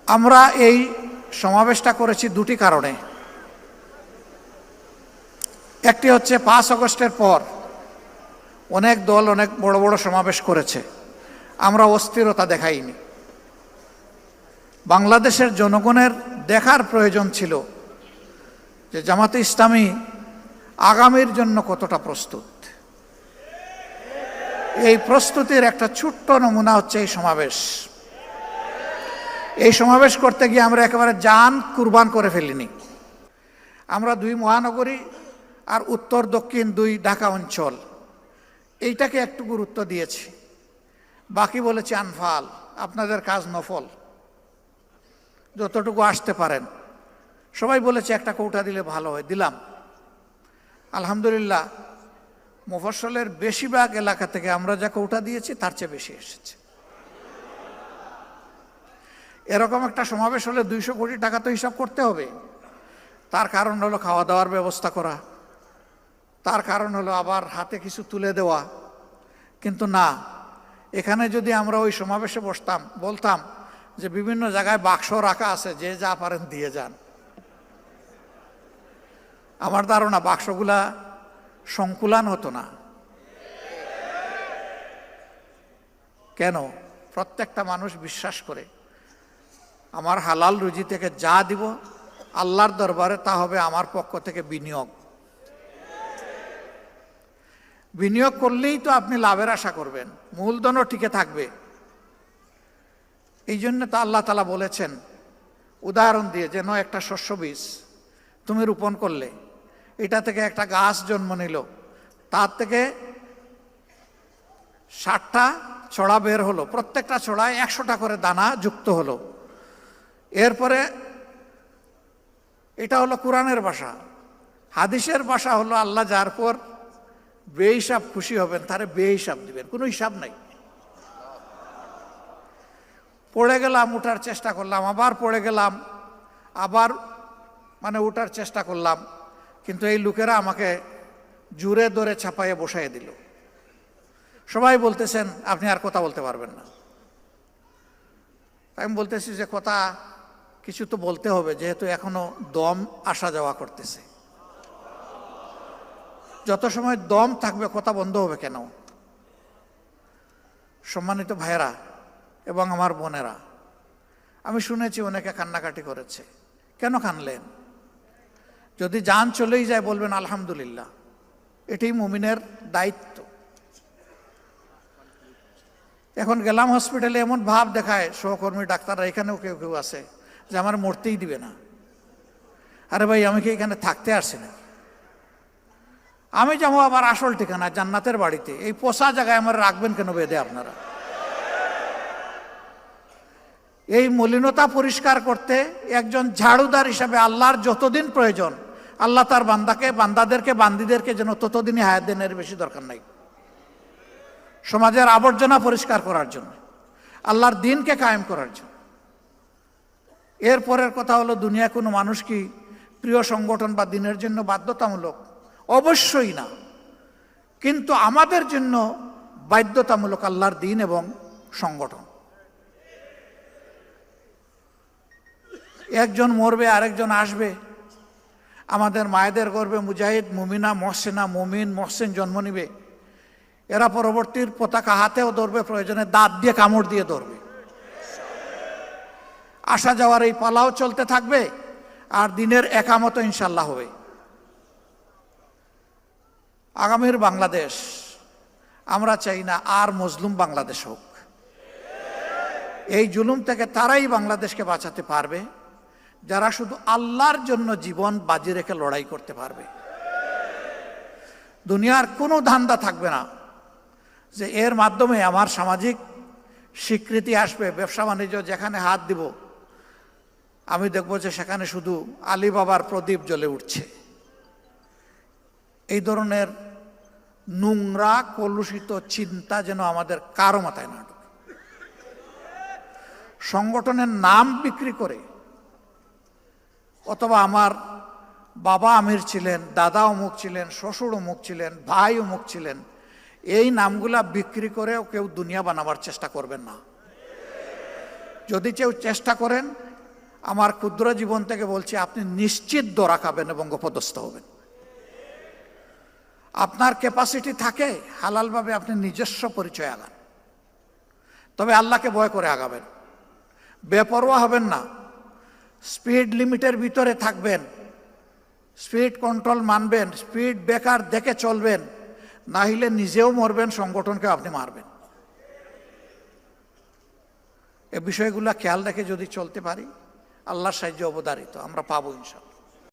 আমরা এই সমাবেশটা করেছি দুটি কারণে। একটি হচ্ছে 5 আগস্টের পর অনেক দল অনেক বড় বড় সমাবেশ করেছে, আমরা অস্থিরতা দেখাইনি। বাংলাদেশের জনগণের দেখার প্রয়োজন ছিল যে জামাতে ইসলামী আগামীর জন্য কতটা প্রস্তুত। এই প্রস্তুতির একটা ছোট্ট নমুনা হচ্ছে এই সমাবেশ। এই সমাবেশ করতে গিয়ে আমরা একেবারে জান কুরবান করে ফেলিনি। আমরা 2 মহানগরী আর উত্তর দক্ষিণ 2 ঢাকা অঞ্চল এইটাকে একটু গুরুত্ব দিয়েছি, বাকি বলেছি আনফাল, আপনাদের কাজ নফল, যতটুকু আসতে পারেন। সবাই বলেছে একটা কৌটা দিলে ভালো হয়, দিলাম। আলহামদুলিল্লাহ মুফস্সলের বেশিরভাগ এলাকা থেকে আমরা যা কৌটা দিয়েছি তার চেয়ে বেশি এসেছে। এরকম একটা সমাবেশ হলে 200 কোটি টাকা তো হিসাব করতে হবে। তার কারণ হলো খাওয়া দাওয়ার ব্যবস্থা করা, তার কারণ হলো আবার হাতে কিছু তুলে দেওয়া। কিন্তু না, এখানে যদি আমরা ওই সমাবেশে বলতাম যে বিভিন্ন জায়গায় বাক্স রাখা আছে, যে যা পারেন দিয়ে যান, আমার ধারণা বাক্সগুলা সংকুলান হতো না। কেন? প্রত্যেকটা মানুষ বিশ্বাস করে আমার হালাল রুজি থেকে যা দিব আল্লাহর দরবারে তা হবে আমার পক্ষ থেকে বিনিয়োগ। বিনিয়োগ করলেই তো আপনি লাভের আশা করবেন, মূলধনও টিকে থাকবে। এই জন্য তো আল্লাহ তাআলা বলেছেন উদাহরণ দিয়ে, যেন একটা শস্য বীজ তুমি রোপণ করলে, এটা থেকে একটা গাছ জন্ম নিল, তার থেকে 60টা ছড়া বের হলো, প্রত্যেকটা ছড়ায় 100টা করে দানা যুক্ত হলো। এরপরে এটা হলো কোরআনের ভাষা। হাদিসের ভাষা হলো আল্লাহ যার পর বেহিসাব খুশি হবেন তারে বেহিসাব দিবেন, কোনো হিসাব নাই। পড়ে গেলাম, উঠার চেষ্টা করলাম, আবার পড়ে গেলাম, আবার উঠার চেষ্টা করলাম, কিন্তু এই লোকেরা আমাকে জুড়ে ধরে ছাপাইয়ে বসাইয়ে দিল। সবাই বলতেছেন আপনি আর কথা বলতে পারবেন না। আমি বলতেছি যে কথা কিছু তো বলতে হবে, যেহেতু এখনো দম আসা যাওয়া করতেছে। যত সময় দম থাকবে কথা বন্ধ হবে কেন? সম্মানিত ভাইয়েরা এবং আমার বোনেরা, আমি শুনেছি অনেকে কান্নাকাটি করেছে। কেন কানলেন? যদি জান চলেই যায় বলবেন আলহামদুলিল্লাহ, এটাই মুমিনের দায়িত্ব। এখন গেলাম হসপিটালে, এমন ভাব দেখায় সহকর্মী ডাক্তাররা, এখানেও কেউ কেউ আছে, যে আমার মরতেই দিবে না। আরে ভাই, আমি কি এখানে থাকতে আসছি না? আমি যাবো আবার আসল ঠিকানা জান্নাতের বাড়িতে, এই পোষা জায়গায় আমার রাখবেন কেন বেঁধে আপনারা? এই মলিনতা পরিষ্কার করতে একজন ঝাড়ুদার হিসাবে আল্লাহর যতদিন প্রয়োজন, আল্লাহ তার বান্দিদেরকে যেন ততদিনই হায়াত দেন, এর বেশি দরকার নাই। সমাজের আবর্জনা পরিষ্কার করার জন্য, আল্লাহর দ্বীনকে কায়েম করার জন্য। এরপরের কথা হলো, দুনিয়া কোনো মানুষ কি প্রিয় সংগঠন বা দ্বীনের জন্য বাধ্যতামূলক? অবশ্যই না, কিন্তু আমাদের জন্য বাধ্যতামূলক আল্লাহর দ্বীন এবং সংগঠন। একজন মরবে, আরেকজন আসবে। আমাদের মায়েদের গর্ভে মুজাহিদ, মুমিনা, মহসেনা, মুমিন, মহসেন জন্ম নিবে। এরা পরবর্তীর পতাকা হাতেও ধরবে, প্রয়োজনে দাঁত দিয়ে কামড় দিয়ে ধরবে। আসা যাওয়ার এই পালাও চলতে থাকবে, আর দিনের একামত ইনশাল্লাহ হবে। আগামীর বাংলাদেশ আমরা চাই না আর মজলুম বাংলাদেশ হোক। এই জুলুম থেকে তারাই বাংলাদেশকে বাঁচাতে পারবে যারা শুধু আল্লাহর জন্য জীবন বাজি রেখে লড়াই করতে পারবে। দুনিয়ার কোনো ধান্দা থাকবে না যে এর মাধ্যমে আমার সামাজিক স্বীকৃতি আসবে, ব্যবসা বাণিজ্য যেখানে হাত দিব আমি দেখব যে সেখানে শুধু আলী বাবার প্রদীপ জ্বলে উঠছে। এই ধরনের নোংরা কলুষিত চিন্তা যেন আমাদের কারো মাথায় না ঢোকে। সংগঠনের নাম বিক্রি করে, অথবা আমার বাবা আমির ছিলেন, দাদা অমুক ছিলেন, শ্বশুর অমুক ছিলেন, ভাই অমুক ছিলেন, এই নামগুলা বিক্রি করেও কেউ দুনিয়া বানাবার চেষ্টা করবেন না। যদি কেউ চেষ্টা করেন, আমার ক্ষুদ্র জীবন থেকে বলছি, আপনি নিশ্চিত দরা খাবেন এবং অপদস্থ হবেন। আপনার ক্যাপাসিটি থাকে, হালালভাবে আপনি নিজস্ব পরিচয় আগান, তবে আল্লাহকে ভয় করে আগাবেন। বেপরোয়া হবেন না, স্পিড লিমিটের ভিতরে থাকবেন, স্পিড কন্ট্রোল মানবেন, স্পিড ব্রেকার দেখে চলবেন, না হলে নিজেও মরবেন, সংগঠনকে আপনি মারবেন। এই বিষয়গুলো খেয়াল রেখে যদি চলতে পারি, আল্লাহর সাহায্য অবধারিত আমরা পাবো ইনশাআল্লাহ।